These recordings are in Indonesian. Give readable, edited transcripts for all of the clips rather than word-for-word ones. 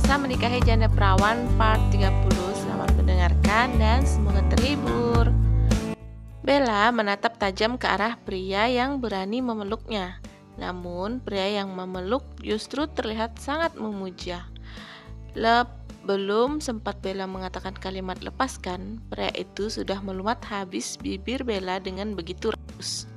Memaksa Menikahi Janda Perawan Part 30. Selamat mendengarkan dan semoga terhibur. Bella menatap tajam ke arah pria yang berani memeluknya. Namun pria yang memeluk justru terlihat sangat memuja. Belum sempat Bella mengatakan kalimat lepaskan, pria itu sudah melumat habis bibir Bella dengan begitu rakus.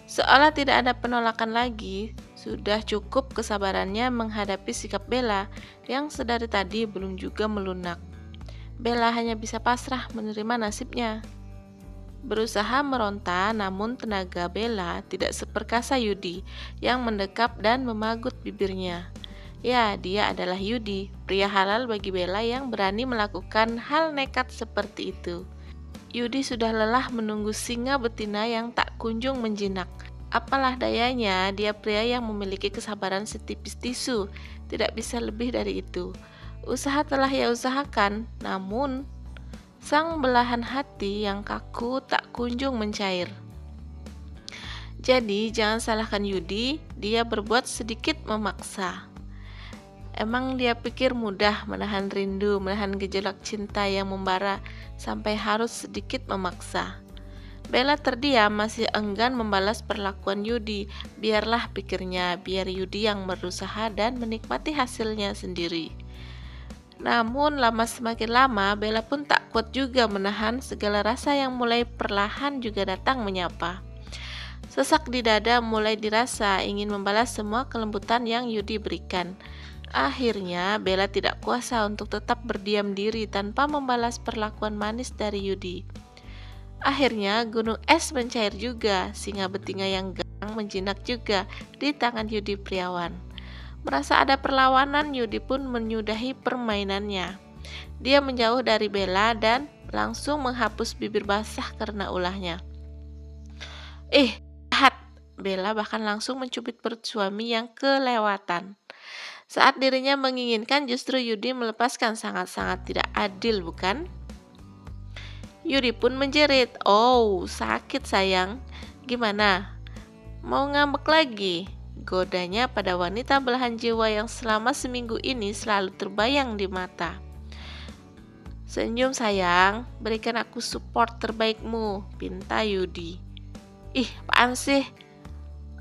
Seolah tidak ada penolakan lagi, sudah cukup kesabarannya menghadapi sikap Bella yang sedari tadi belum juga melunak. Bella hanya bisa pasrah menerima nasibnya. Berusaha meronta, namun tenaga Bella tidak seperkasa Yudi yang mendekap dan memagut bibirnya. Ya, dia adalah Yudi, pria halal bagi Bella yang berani melakukan hal nekat seperti itu. Yudi sudah lelah menunggu singa betina yang tak kunjung menjinak. Apalah dayanya, dia pria yang memiliki kesabaran setipis tisu, tidak bisa lebih dari itu. Usaha telah ia usahakan, namun sang belahan hati yang kaku tak kunjung mencair. Jadi jangan salahkan Yudi, dia berbuat sedikit memaksa. Emang dia pikir mudah menahan rindu, menahan gejolak cinta yang membara sampai harus sedikit memaksa. Bella terdiam, masih enggan membalas perlakuan Yudi. Biarlah, pikirnya, biar Yudi yang berusaha dan menikmati hasilnya sendiri. Namun semakin lama Bella pun tak kuat juga menahan segala rasa yang mulai perlahan juga datang menyapa. Sesak di dada mulai dirasa, ingin membalas semua kelembutan yang Yudi berikan. Akhirnya Bella tidak kuasa untuk tetap berdiam diri tanpa membalas perlakuan manis dari Yudi. Akhirnya gunung es mencair juga, singa betina yang garang menjinak juga di tangan Yudi Priawan. Merasa ada perlawanan, Yudi pun menyudahi permainannya. Dia menjauh dari Bella dan langsung menghapus bibir basah karena ulahnya. Jahat! Bella bahkan langsung mencubit perut suami yang kelewatan. Saat dirinya menginginkan, justru Yudi melepaskan. Sangat-sangat tidak adil, bukan? Yudi pun menjerit, "Oh, sakit sayang. Gimana? Mau ngambek lagi?" Godanya pada wanita belahan jiwa yang selama seminggu ini selalu terbayang di mata. "Senyum sayang, berikan aku support terbaikmu," pinta Yudi. Apaan sih?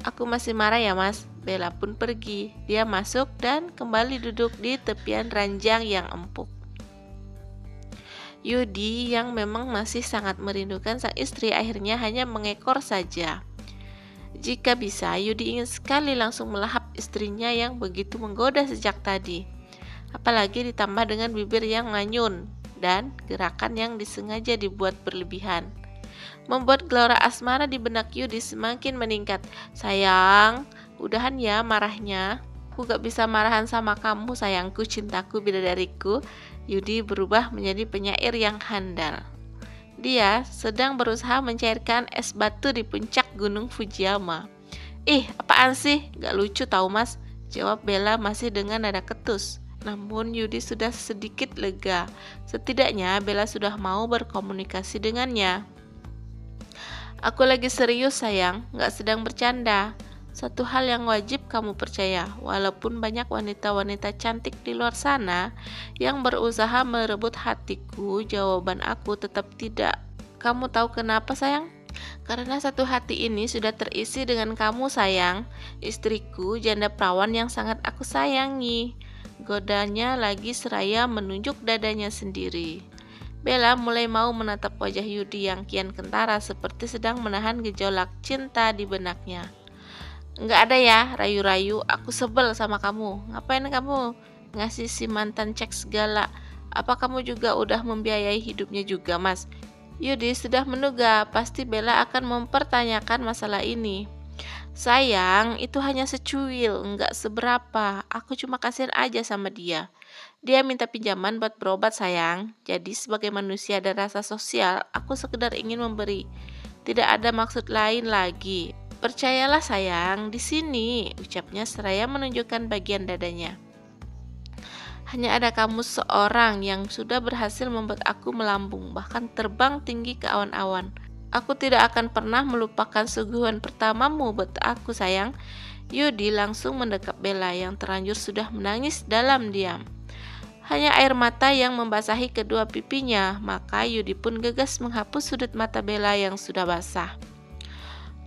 Aku masih marah ya mas. Bella pun pergi. Dia masuk dan kembali duduk di tepian ranjang yang empuk. Yudi yang memang masih sangat merindukan sang istri akhirnya hanya mengekor saja. Jika bisa, Yudi ingin sekali langsung melahap istrinya yang begitu menggoda sejak tadi. Apalagi ditambah dengan bibir yang nganyun dan gerakan yang disengaja dibuat berlebihan. Membuat gelora asmara di benak Yudi semakin meningkat. "Sayang, udahan ya marahnya. Aku gak bisa marahan sama kamu sayangku, cintaku, bidadariku." Yudi berubah menjadi penyair yang handal. Dia sedang berusaha mencairkan es batu di puncak gunung Fujiyama. Apaan sih? Gak lucu tau mas, jawab Bella masih dengan nada ketus. Namun Yudi sudah sedikit lega. Setidaknya Bella sudah mau berkomunikasi dengannya. "Aku lagi serius sayang, gak sedang bercanda. Satu hal yang wajib kamu percaya, walaupun banyak wanita-wanita cantik di luar sana yang berusaha merebut hatiku, jawaban aku tetap tidak. Kamu tahu kenapa sayang? Karena satu hati ini sudah terisi dengan kamu sayang, istriku, janda perawan yang sangat aku sayangi." Godanya lagi seraya menunjuk dadanya sendiri. Bella mulai mau menatap wajah Yudi yang kian kentara seperti sedang menahan gejolak cinta di benaknya. "Nggak ada ya rayu-rayu, aku sebel sama kamu. Ngapain kamu ngasih si mantan cek segala? Apa kamu juga udah membiayai hidupnya juga mas?" Yudi sudah menduga pasti Bella akan mempertanyakan masalah ini. "Sayang, itu hanya secuil, nggak seberapa. Aku cuma kasihan aja sama dia. Dia minta pinjaman buat berobat sayang. Jadi sebagai manusia dan rasa sosial, aku sekedar ingin memberi. Tidak ada maksud lain lagi. Percayalah sayang, di sini," ucapnya seraya menunjukkan bagian dadanya. "Hanya ada kamu seorang yang sudah berhasil membuat aku melambung, bahkan terbang tinggi ke awan-awan. Aku tidak akan pernah melupakan suguhan pertamamu buat aku sayang." Yudi langsung mendekap Bella yang terlanjur sudah menangis dalam diam. Hanya air mata yang membasahi kedua pipinya, maka Yudi pun gegas menghapus sudut mata Bella yang sudah basah.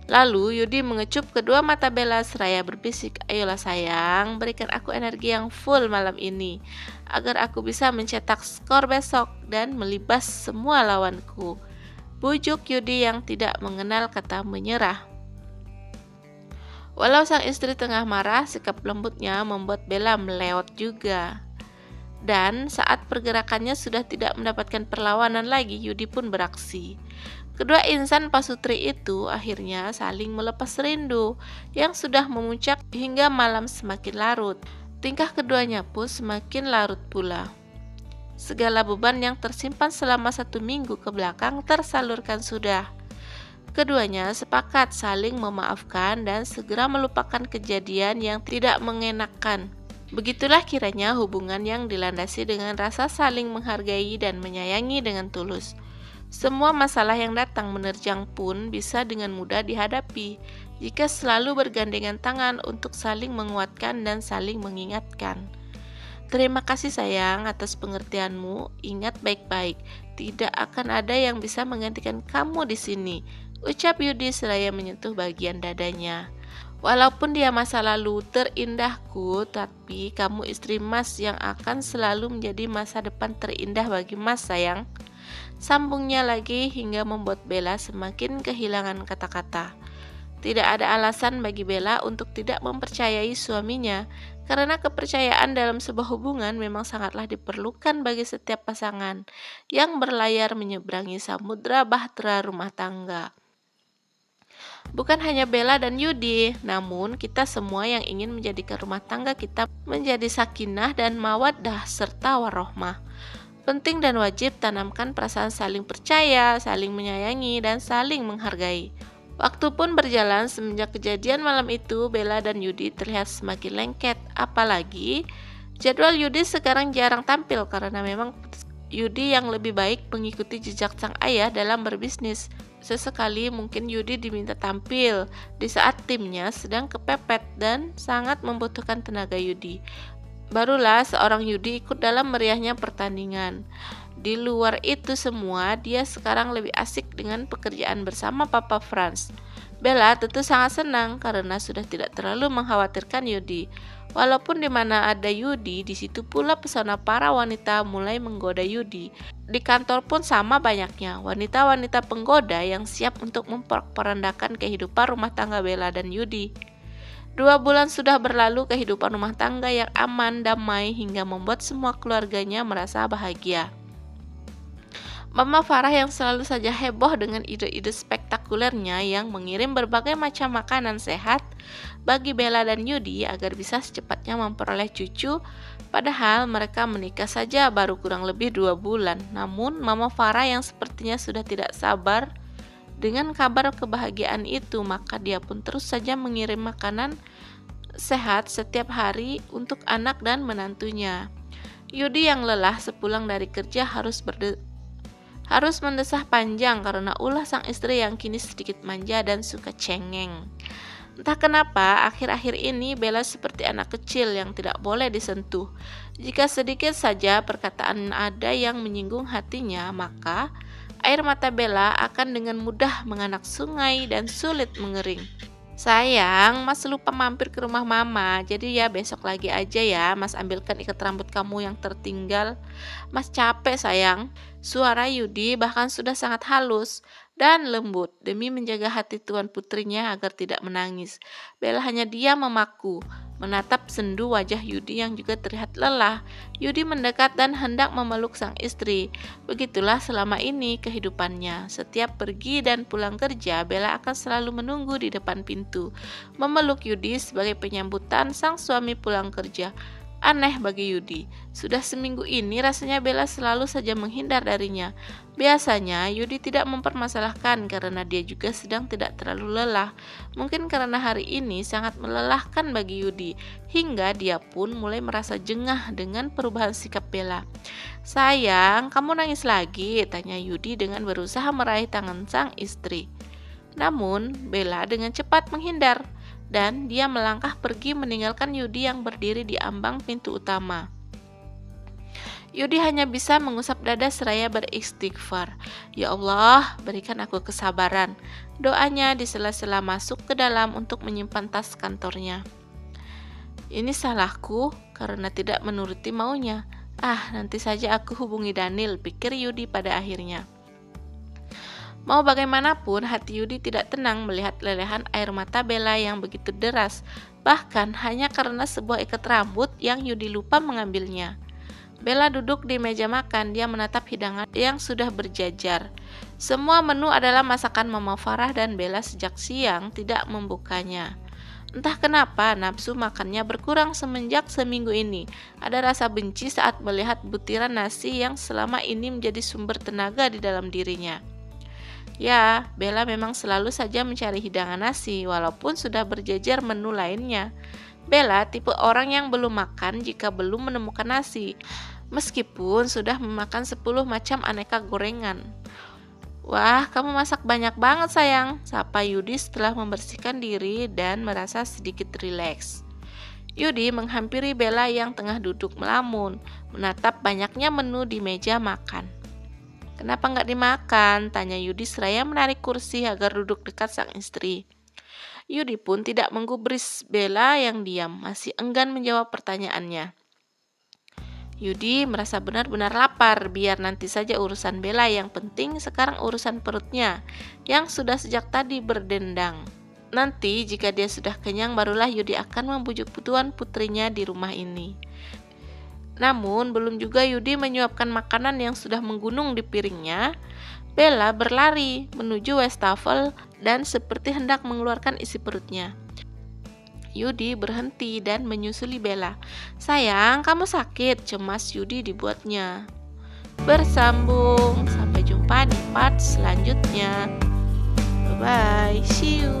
Lalu Yudi mengecup kedua mata Bella seraya berbisik, "Ayolah sayang, berikan aku energi yang full malam ini, agar aku bisa mencetak skor besok dan melibas semua lawanku." Bujuk Yudi yang tidak mengenal kata menyerah. Walau sang istri tengah marah, sikap lembutnya membuat Bella meleot juga. Dan saat pergerakannya sudah tidak mendapatkan perlawanan lagi, Yudi pun beraksi. Kedua insan pasutri itu akhirnya saling melepas rindu yang sudah memuncak hingga malam semakin larut. Tingkah keduanya pun semakin larut pula. Segala beban yang tersimpan selama 1 minggu ke belakang tersalurkan sudah. Keduanya sepakat saling memaafkan dan segera melupakan kejadian yang tidak mengenakan. Begitulah kiranya hubungan yang dilandasi dengan rasa saling menghargai dan menyayangi dengan tulus. Semua masalah yang datang menerjang pun bisa dengan mudah dihadapi jika selalu bergandengan tangan untuk saling menguatkan dan saling mengingatkan. Terima kasih sayang atas pengertianmu. Ingat baik-baik, tidak akan ada yang bisa menggantikan kamu di sini, ucap Yudi seraya menyentuh bagian dadanya. Walaupun dia masa lalu terindahku, tapi kamu istri Mas yang akan selalu menjadi masa depan terindah bagi Mas sayang. Sambungnya lagi hingga membuat Bella semakin kehilangan kata-kata. Tidak ada alasan bagi Bella untuk tidak mempercayai suaminya, karena kepercayaan dalam sebuah hubungan memang sangatlah diperlukan bagi setiap pasangan yang berlayar menyeberangi samudra bahtera rumah tangga. Bukan hanya Bella dan Yudi, namun kita semua yang ingin menjadikan rumah tangga kita menjadi sakinah dan mawaddah serta warohmah. Penting dan wajib tanamkan perasaan saling percaya, saling menyayangi, dan saling menghargai. Waktu pun berjalan semenjak kejadian malam itu, Bella dan Yudi terlihat semakin lengket. Apalagi jadwal Yudi sekarang jarang tampil karena memang Yudi yang lebih baik mengikuti jejak sang ayah dalam berbisnis. Sesekali mungkin Yudi diminta tampil di saat timnya sedang kepepet dan sangat membutuhkan tenaga Yudi. Barulah seorang Yudi ikut dalam meriahnya pertandingan. Di luar itu semua, dia sekarang lebih asik dengan pekerjaan bersama Papa Franz. Bella tentu sangat senang karena sudah tidak terlalu mengkhawatirkan Yudi. Walaupun di mana ada Yudi, di situ pula pesona para wanita mulai menggoda Yudi. Di kantor pun sama banyaknya wanita-wanita penggoda yang siap untuk memporak-porandakan kehidupan rumah tangga Bella dan Yudi. 2 bulan sudah berlalu kehidupan rumah tangga yang aman, damai, hingga membuat semua keluarganya merasa bahagia. Mama Farah yang selalu saja heboh dengan ide-ide spektakulernya yang mengirim berbagai macam makanan sehat bagi Bella dan Yudi agar bisa secepatnya memperoleh cucu, padahal mereka menikah saja baru kurang lebih 2 bulan. Namun Mama Farah yang sepertinya sudah tidak sabar dengan kabar kebahagiaan itu, maka dia pun terus saja mengirim makanan sehat setiap hari untuk anak dan menantunya. Yudi yang lelah sepulang dari kerja harus mendesah panjang karena ulah sang istri yang kini sedikit manja dan suka cengeng. Entah kenapa, akhir-akhir ini Bella seperti anak kecil yang tidak boleh disentuh. Jika sedikit saja perkataan ada yang menyinggung hatinya, maka air mata Bella akan dengan mudah menganak sungai dan sulit mengering. Sayang, Mas lupa mampir ke rumah Mama, jadi ya besok lagi aja ya Mas ambilkan ikat rambut kamu yang tertinggal. Mas capek sayang. Suara Yudi bahkan sudah sangat halus dan lembut demi menjaga hati tuan putrinya agar tidak menangis. Bella hanya diam memaku, menatap sendu wajah Yudi yang juga terlihat lelah. Yudi mendekat dan hendak memeluk sang istri. Begitulah selama ini kehidupannya. Setiap pergi dan pulang kerja, Bella akan selalu menunggu di depan pintu, memeluk Yudi sebagai penyambutan sang suami pulang kerja. Aneh bagi Yudi, sudah seminggu ini rasanya Bella selalu saja menghindar darinya. Biasanya Yudi tidak mempermasalahkan karena dia juga sedang tidak terlalu lelah. Mungkin karena hari ini sangat melelahkan bagi Yudi, hingga dia pun mulai merasa jengah dengan perubahan sikap Bella. Sayang, kamu nangis lagi? Tanya Yudi dengan berusaha meraih tangan sang istri. Namun Bella dengan cepat menghindar dan dia melangkah pergi meninggalkan Yudi yang berdiri di ambang pintu utama. Yudi hanya bisa mengusap dada seraya beristighfar. Ya Allah, berikan aku kesabaran. Doanya di sela-sela masuk ke dalam untuk menyimpan tas kantornya. Ini salahku karena tidak menuruti maunya. Nanti saja aku hubungi Daniel, pikir Yudi pada akhirnya. Mau bagaimanapun, hati Yudi tidak tenang melihat lelehan air mata Bella yang begitu deras, bahkan hanya karena sebuah ikat rambut yang Yudi lupa mengambilnya. Bella duduk di meja makan, dia menatap hidangan yang sudah berjajar. Semua menu adalah masakan Mama Farah dan Bella sejak siang tidak membukanya. Entah kenapa nafsu makannya berkurang semenjak seminggu ini. Ada rasa benci saat melihat butiran nasi yang selama ini menjadi sumber tenaga di dalam dirinya. Ya, Bella memang selalu saja mencari hidangan nasi walaupun sudah berjajar menu lainnya. Bella tipe orang yang belum makan jika belum menemukan nasi, meskipun sudah memakan 10 macam aneka gorengan. Wah, kamu masak banyak banget sayang, sapa Yudi setelah membersihkan diri dan merasa sedikit rileks. Yudi menghampiri Bella yang tengah duduk melamun, menatap banyaknya menu di meja makan. Kenapa nggak dimakan? Tanya Yudi seraya menarik kursi agar duduk dekat sang istri. Yudi pun tidak menggubris Bella yang diam, masih enggan menjawab pertanyaannya. Yudi merasa benar-benar lapar, biar nanti saja urusan Bella, yang penting sekarang urusan perutnya, yang sudah sejak tadi berdendang. Nanti jika dia sudah kenyang barulah Yudi akan membujuk tuan putrinya di rumah ini. Namun belum juga Yudi menyuapkan makanan yang sudah menggunung di piringnya, Bella berlari menuju wastafel dan seperti hendak mengeluarkan isi perutnya. Yudi berhenti dan menyusuli Bella. Sayang, kamu sakit, cemas Yudi dibuatnya. Bersambung, sampai jumpa di part selanjutnya. Bye-bye, see you.